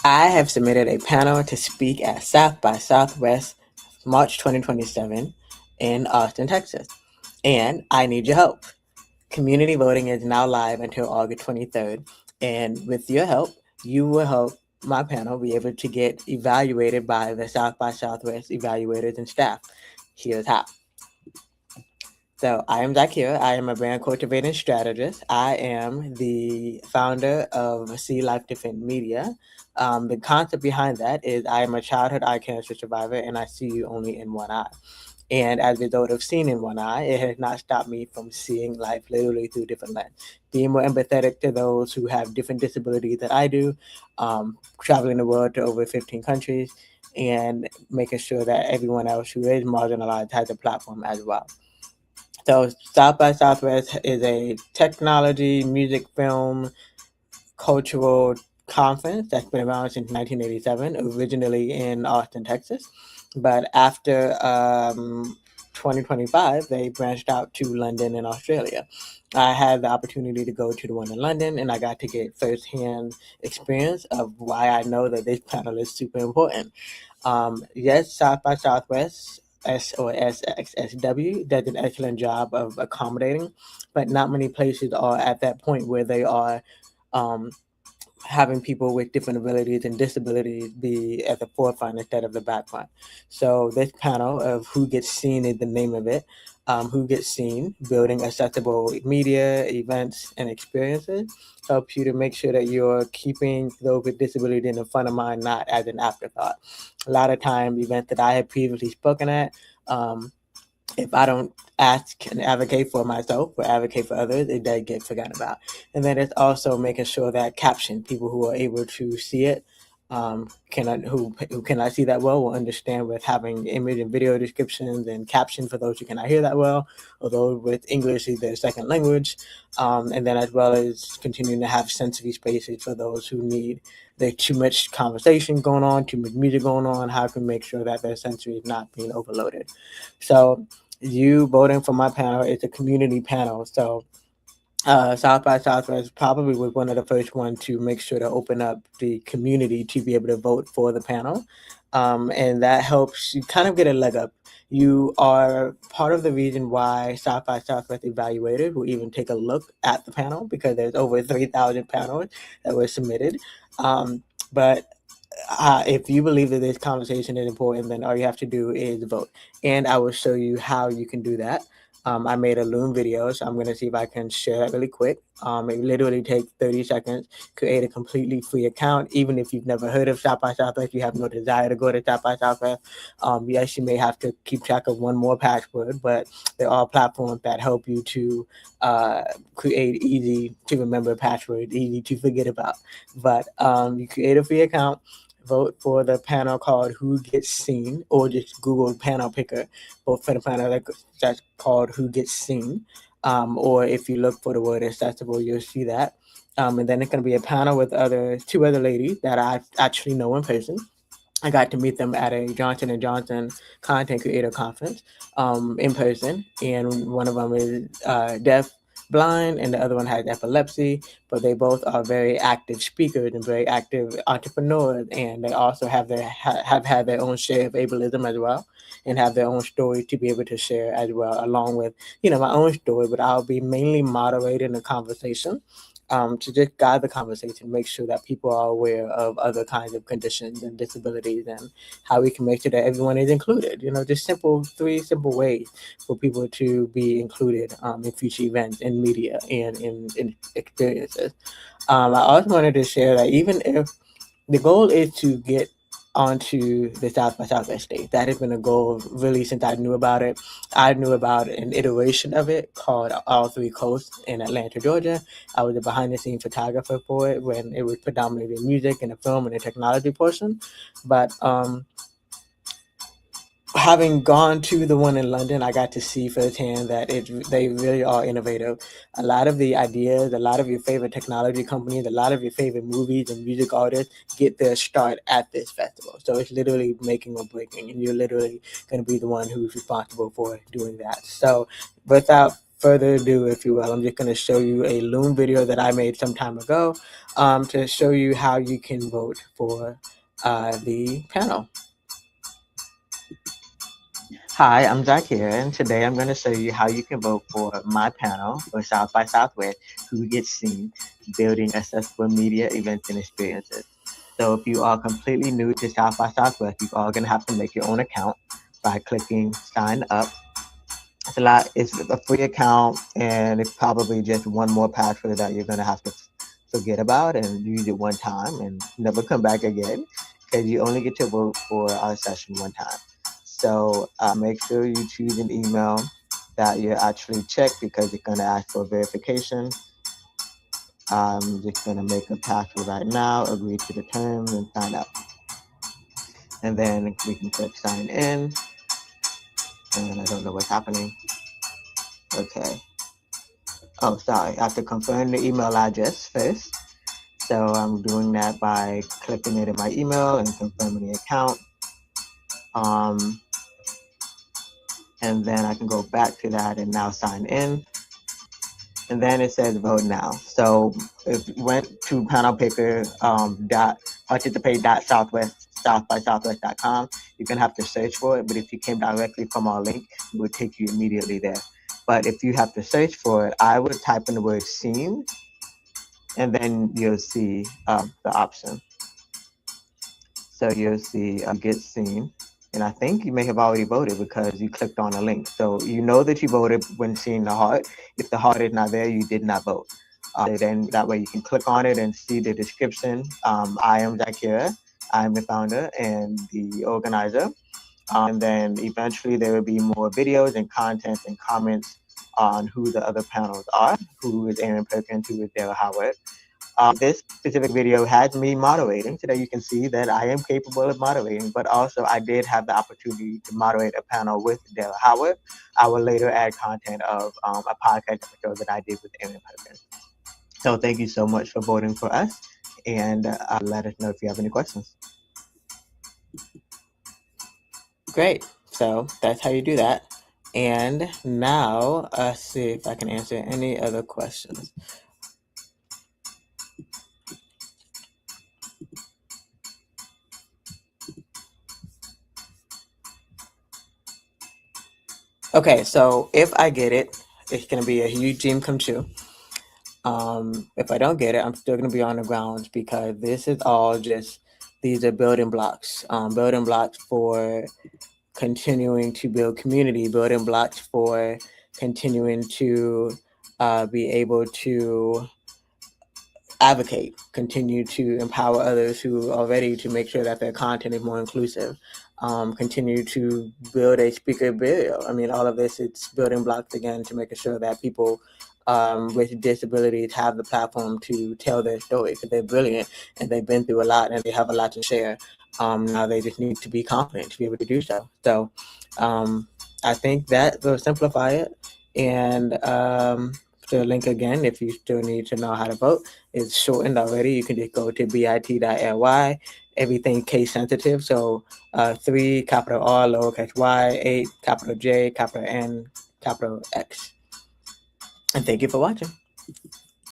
I have submitted a panel to speak at South by Southwest March 2027 in Austin, Texas, and I need your help. Community voting is now live until August 23rd, and with your help, you will help my panel be able to get evaluated by the South by Southwest evaluators and staff. Here's how. So I am Zakir. I am a brand cultivating strategist. I am the founder of See Life Defend Media. The concept behind that is I am a childhood eye cancer survivor and I see you only in one eye. And as a result of seeing in one eye, it has not stopped me from seeing life literally through different lenses. Being more empathetic to those who have different disabilities that I do, traveling the world to over 15 countries, and making sure that everyone else who is marginalized has a platform as well. So South by Southwest is a technology, music, film, cultural conference that's been around since 1987, originally in Austin, Texas. But after 2025, they branched out to London and Australia. I had the opportunity to go to the one in London, and I got to get firsthand experience of why I know that this panel is super important. Yes, South by Southwest or SXSW does an excellent job of accommodating, but not many places are at that point where they are um, having people with different abilities and disabilities be at the forefront instead of the background. So this panel of Who Gets Seen is the name of it. Who Gets Seen, building accessible media, events, and experiences helps you to make sure that you're keeping those with disability in the front of mind, not as an afterthought. A lot of times, events that I had previously spoken at, if I don't ask and advocate for myself or advocate for others, it does get forgotten about. And then it's also making sure that caption, people who are able to see it, who cannot see that well will understand with having image and video descriptions and caption for those who cannot hear that well, or those with English is their second language, and then as well as continuing to have sensory spaces for those who need there's too much conversation going on, too much music going on, how can we make sure that their sensory is not being overloaded. So you voting for my panel, it's a community panel. So South by Southwest probably was one of the first ones to make sure to open up the community to be able to vote for the panel. And that helps you kind of get a leg up. You are part of the reason why South by Southwest evaluators will even take a look at the panel because there's over 3,000 panels that were submitted. But if you believe that this conversation is important, then all you have to do is vote. And I will show you how you can do that. I made a Loom video, so I'm going to see if I can share that really quick. It literally takes 30 seconds, create a completely free account. Even if you've never heard of South by Southwest, you have no desire to go to South by Southwest. Yes, you may have to keep track of one more password, but there are platforms that help you to create easy to remember passwords, easy to forget about. But you create a free account, vote for the panel called Who Gets Seen, or just Google panel picker, vote for the panel that's called Who Gets Seen. Or if you look for the word accessible, you'll see that. And then it's going to be a panel with two other ladies that I actually know in person. I got to meet them at a Johnson & Johnson content creator conference in person, and one of them is deaf, blind, and the other one has epilepsy, but they both are very active speakers and very active entrepreneurs, and they also have had their own share of ableism as well, and have their own story to be able to share as well, along with my own story. But I'll be mainly moderating the conversation to just guide the conversation, make sure that people are aware of other kinds of conditions and disabilities and how we can make sure that everyone is included. Just three simple ways for people to be included in future events, in media, and in experiences. I also wanted to share that even if the goal is to get onto the South by Southwest stage. That has been a goal really since I knew about it. I knew about an iteration of it called All Three Coasts in Atlanta, Georgia. I was a behind-the-scenes photographer for it when it was predominantly music and the film and the technology portion. But having gone to the one in London, I got to see firsthand that they really are innovative. A lot of the ideas, a lot of your favorite technology companies, a lot of your favorite movies and music artists get their start at this festival. So it's literally making or breaking, and you're literally going to be the one who's responsible for doing that. So without further ado, if you will, I'm just going to show you a Loom video that I made some time ago to show you how you can vote for the panel. Hi, I'm Zach here, and today I'm going to show you how you can vote for my panel for South by Southwest, Who Gets Seen, Building Accessible Media Events and Experiences. So if you are completely new to South by Southwest, you're all going to have to make your own account by clicking sign up. It's a free account, and it's probably just one more password that you're going to have to forget about and use it one time and never come back again, because you only get to vote for our session one time. So make sure you choose an email that you actually check, because it's going to ask for verification. I'm just going to make a password right now, agree to the terms, and sign up. And then we can click sign in. And I don't know what's happening. Okay. Oh, sorry. I have to confirm the email address first. So I'm doing that by clicking it in my email and confirming the account. And then I can go back to that and now sign in. And then it says vote now. So if you went to panelpicker.participate.southbysouthwest.com, you're going to have to search for it. But if you came directly from our link, it would take you immediately there. But if you have to search for it, I would type in the word seen, and then you'll see the option. So you'll see get seen. And I think you may have already voted because you clicked on a link. So you know that you voted when seeing the heart. If the heart is not there, you did not vote. Then that way you can click on it and see the description. I am Zakira. I'm the founder and the organizer. And then eventually there will be more videos and content and comments on who the other panels are, who is Aaron Perkins, who is Dara Howard. This specific video has me moderating, so that you can see that I am capable of moderating, but also I did have the opportunity to moderate a panel with Dara Howard. I will later add content of a podcast episode that I did with Aaron Perkins. So thank you so much for voting for us, and let us know if you have any questions. Great. So that's how you do that. And now let's see if I can answer any other questions. Okay, so if I get it, it's going to be a huge dream come true. If I don't get it, I'm still going to be on the grounds, because this is all just, these are building blocks for continuing to build community, building blocks for continuing to be able to advocate, continue to empower others who are ready to make sure that their content is more inclusive, continue to build a speaker video. I mean, all of this, it's building blocks again to making sure that people with disabilities have the platform to tell their story, because they're brilliant and they've been through a lot and they have a lot to share. Now they just need to be confident to be able to do so. So I think that will simplify it. And the link again, if you still need to know how to vote, is shortened already. You can just go to bit.ly. Everything case sensitive. So 3 capital R lowercase y, 8 capital J, capital N, capital X. And thank you for watching.